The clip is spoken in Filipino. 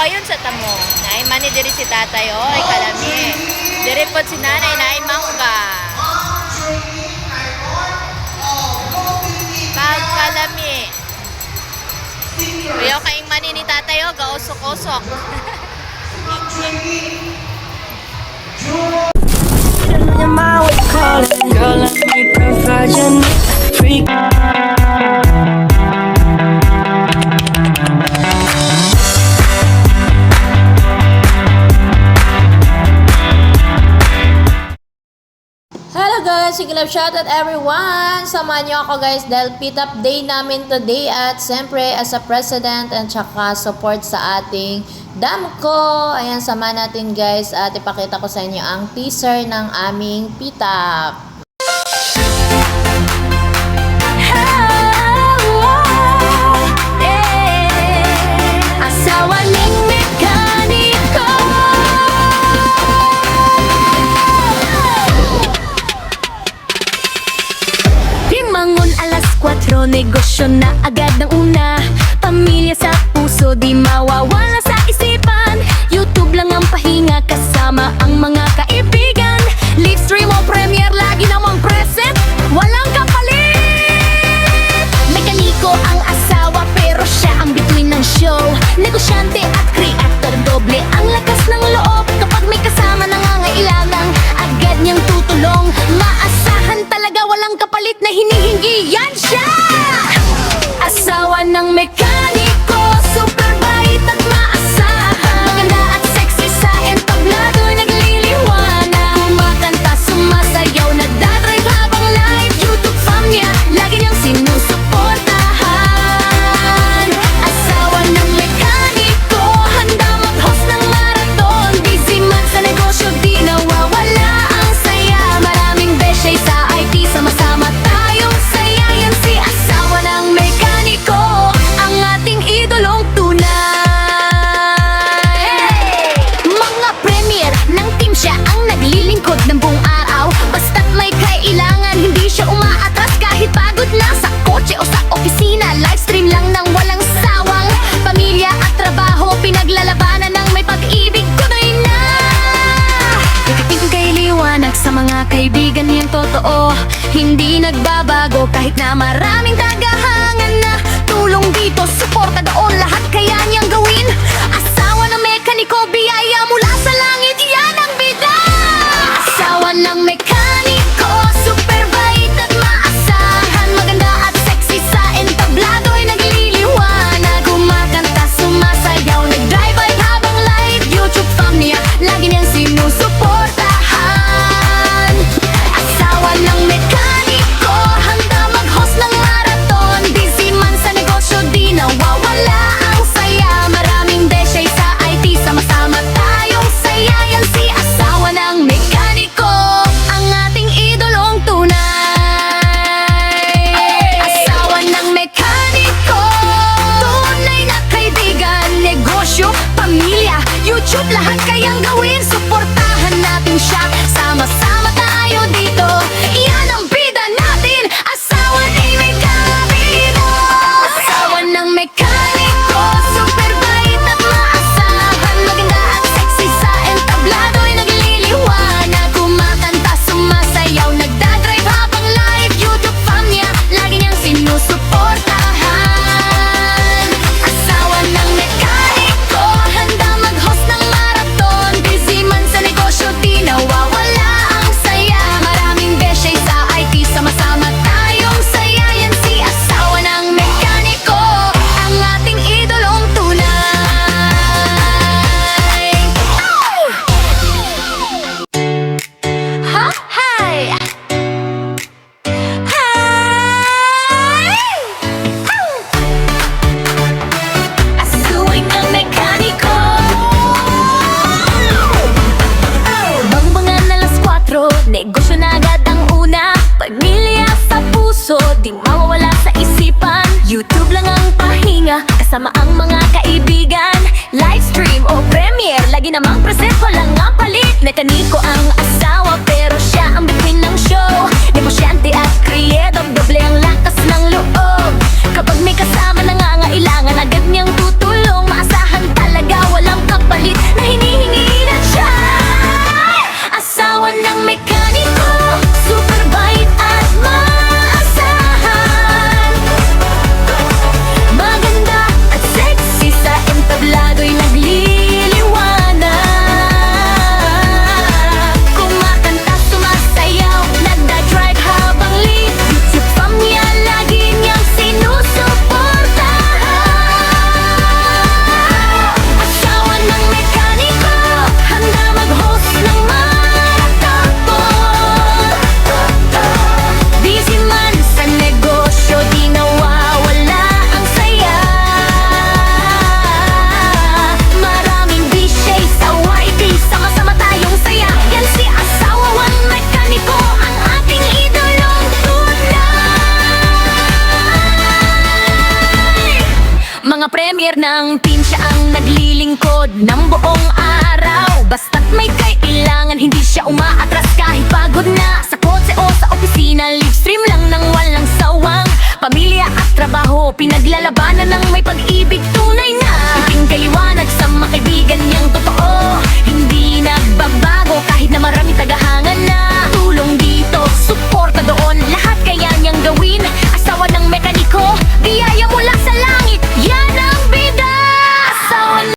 ayun sa tamo. Nay mani diri si tatay oh, ay kalami. Diri pod si nanay nay mangga. Pagkalami. Kuya kaing mani ni tatay oh, gausok-usok. Girl, let me provide your freak. Hello guys, sige love shoutout everyone! Samahan niyo ako guys dahil pit-up day namin today at siyempre as a president and tsaka support sa ating Damco. Ayan, samahan natin guys at ipakita ko sa inyo ang teaser ng aming pit-up. Negosyo na agad ng una. Pamilya sa puso, di mawawala sa isipan. YouTube lang ang pahinga kasama ang mga kaibigan. Live stream o premiere, lagi namang present, walang kapalit. Mekaniko ang asawa pero siya ang bituin ng show. Negosyante at creator, doble ang lakas ng loob. Kapag may kasama nangangailangan, agad niyang tutulong. Maasahan talaga, walang kapalit na hinihingi, yan siya! Asawa ng mekaniko, super bait at maasahan. Maganda at sexy sa entablado, nagliliwanag. Kumakanta, sumasayaw, nagdadrive habang live. YouTube fam niya, lagi niyang sinusuportahan. Asawa ng mekaniko, handa mag-host ng marathon. Busy man sa negosyo, di nawawala ang saya. Maraming beshay sa IT, sama-sama tayong saya. Yan si asawa ng mekaniko, ang ating idolong tunay. Mga premier ng team, siya ang naglilingkod ng buong araw. Basta't may kailangan, hindi siya umaatras kahit pagod na. Sa kotse o sa opisina, livestream lang ng walang sawang. Pamilya at trabaho, pinaglalabanan ng may pag-ibig, tunay na. Ikating kay liwanag sa mga kaibigan niyang totoo. Hindi nagbabago kahit na maraming tagahangan na. Tulong dito, suporta doon, lahat kaya niyang gawin. Asawa ng mekaniko, biyaya mula sa langit, yan ang bida. Asawa ng mekaniko, super bait at maasahan. Maganda at sexy sa entablado ay nagliliwanag. Kumakanta, sumasayaw, nag-drive-by habang live. YouTube fam niya, lagi niyang sinusuportahan. Asawa ng mekaniko, handa mag-host ng marathon. Busy man sa negosyo, di nawawala ang saya. Maraming beshay sa IT, sama-sama tayong saya. Yan si asawa ng mekaniko, ang ating idolong tunay. Asawa ng mekaniko, tunay na kaibigan. Negosyo, pamilya, YouTube, lahat kayang gawin. Suportahan natin siya, sama-sama tayo dito. Yan ang bida natin, asawa ni mekaniko. Asawa ng mekaniko, super bait at maasahan. Maganda at sexy sa entablado ay nagliliwanag. Kumakanta, sumasayaw, nagdadrive habang live. YouTube fam niya, lagi niyang sinusuportahan. Asawa ng mekaniko, handa mag-host ng marathon. Busy man sa negosyo, di nawawala ang saya. Maraming beshay sa IT, sama-sama tayong saya. Yan si asawa ng mekaniko, ang ating idolong tunay. Ha? Hi! Asaway ng mekaniko, bangbangan alas 4, negosyo na agad ang una. Pamilya sa puso, di mawawala sa isipan. YouTube lang ang pahinga, kasama ang mga kaibigan. Livestream o premiere, lagi namang present, walang ang palit. Mekaniko ang asawa pero siya ang bituin ng show. Negosyante at creator, doble ang lakas ng loob. Kapag may kasama nangangailangan, agad niyang tutulong. Maasahan talaga, walang ng team, siya ang naglilingkod ng buong araw. Basta't may kailangan, hindi siya umaatras kahit pagod na.